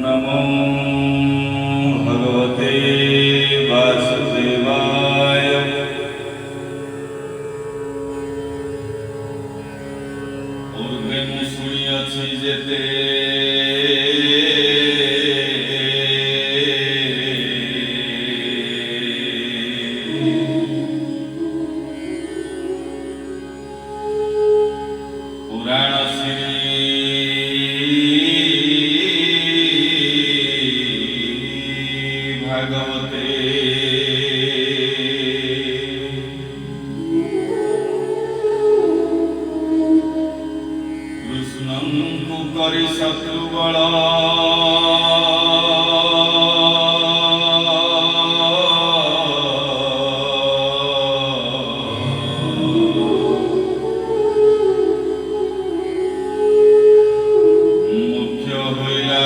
नमो भगवते वासुदेवाय। पूर्वे मु शुणिअछि जेते पुराण भागवते कृष्णं को करि शत्रुबल मुख्य होइला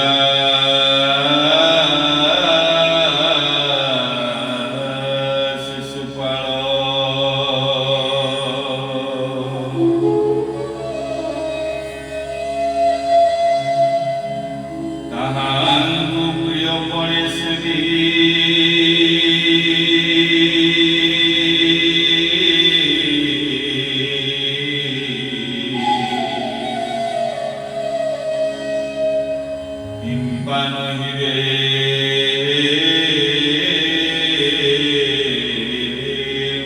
ताहांकु प्रिय पणेशगी हिंपा नहिरे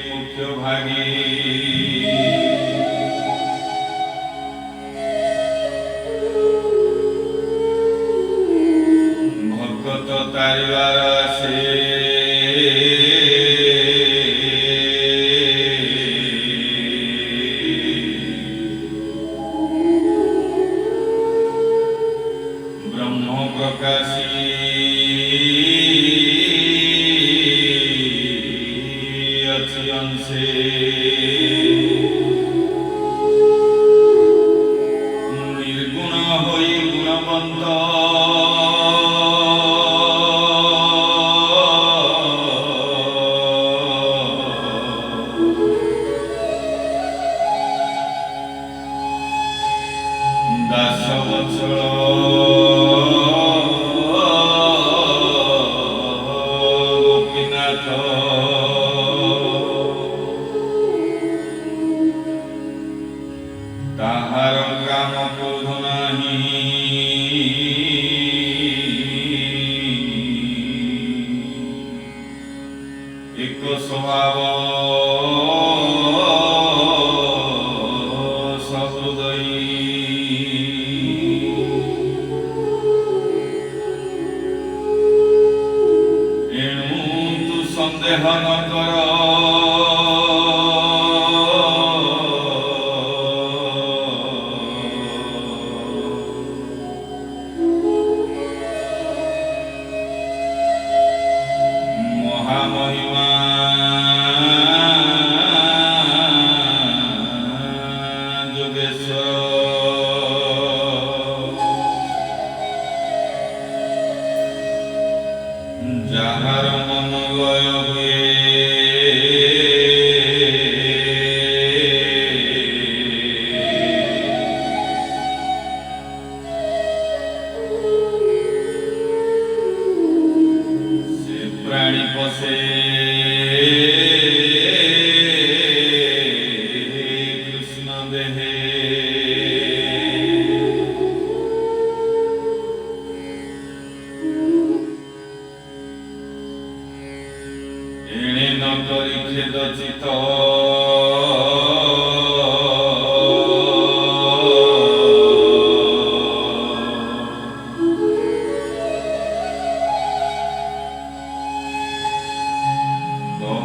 मुख्य भागी भगत तारिवार आसे ब्रह्म प्रकाशी अछि अंशे निर्गुण होई गुणवंत दास वत्सल गोपीनाथ ताहार काम क्रोध नाही एक स्वभाव सहृदयी एणु तु संदेह न कर महामहिमा योगेश्वर जाहार मन लय हुए से प्राणी पसे कृष्ण देहे एणे न करि खेद चित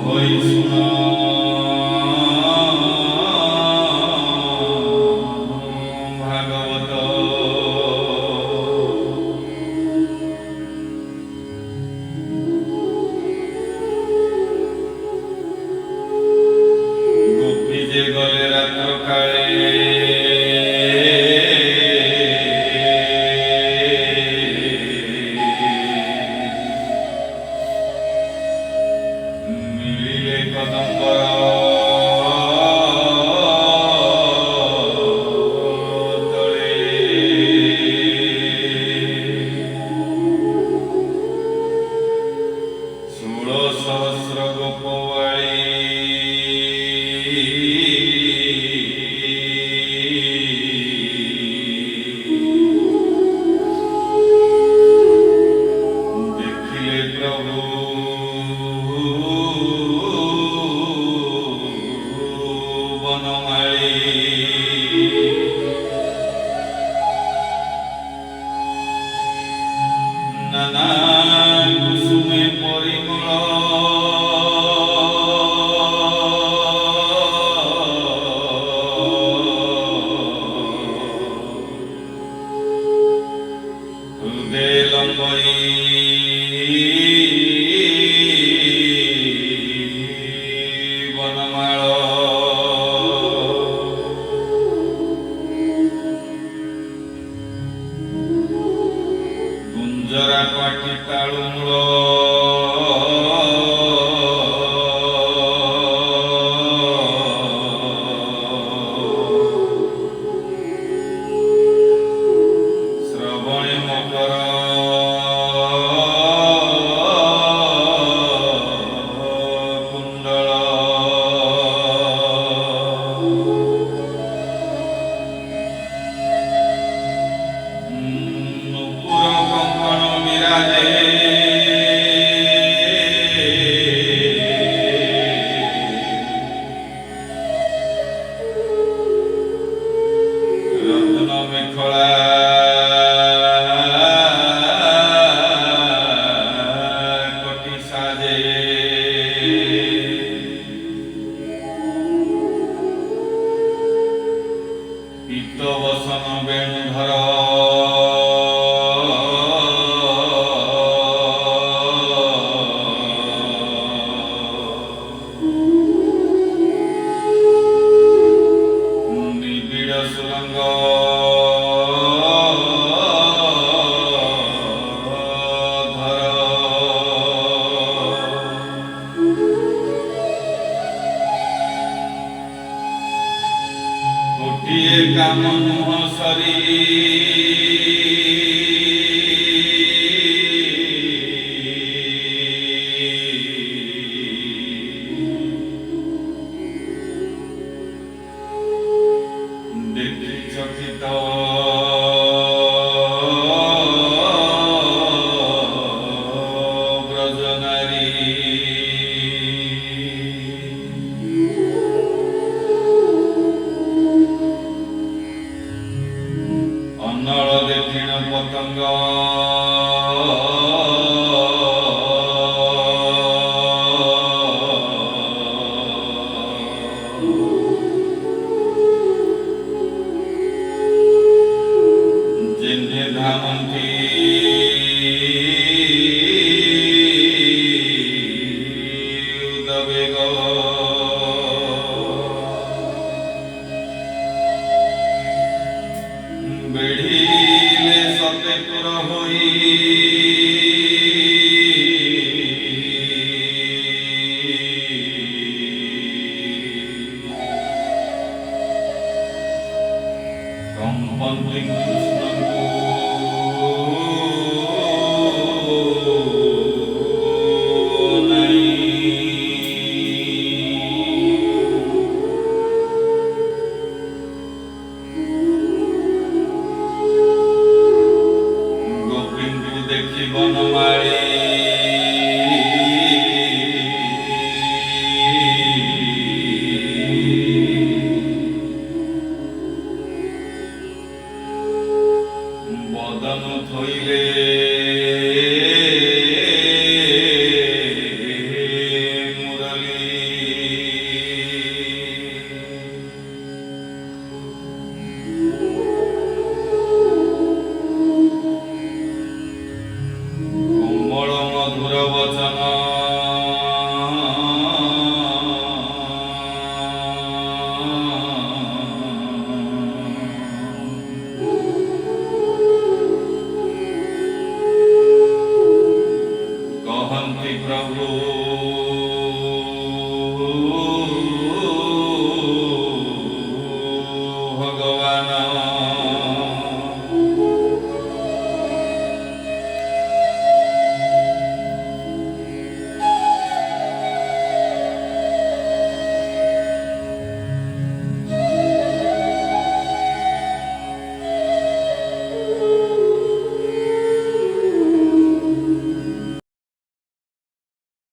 कहि सुन भागवत ଲମ୍ବଇ ବନମାଳ ଗୁଞ୍ଜରା ପାଟି ତାଳୁମୂଳ ଶ୍ରବଣୀ ମକର କୁଣ୍ଡଳ ନୂପୁର କଙ୍କଣ ବିରାଜେ ରତ୍ନ ମେଖଳା କଟି ସାଜେ ପୀତ ବସନ ବେଣୁଧର ନିବିଡ଼ ସୁରଙ୍ଗ ଗୋଟିଏ କାମ ନୁହଁ ସରି ଦେଖି ଚକିତ ବ୍ରଜନାରୀ ଅନଳ ଦେଖିଣ ପତଙ୍ଗ ଯେହ୍ନେ ଧାମନ୍ତି ଉଦବେଗ ବେଢ଼ିଲେ ସତେ ତୁର ହୋଇ କମ୍ପନ୍ତି କୃଷ୍ଣଙ୍କୁ ଗୋପୀଙ୍କୁ ଦେଖି ବନମାଳୀ ବଦନ ଥୋଇଲେ ମୁରଲି କୋମଳ ମଧୁର ବଚନ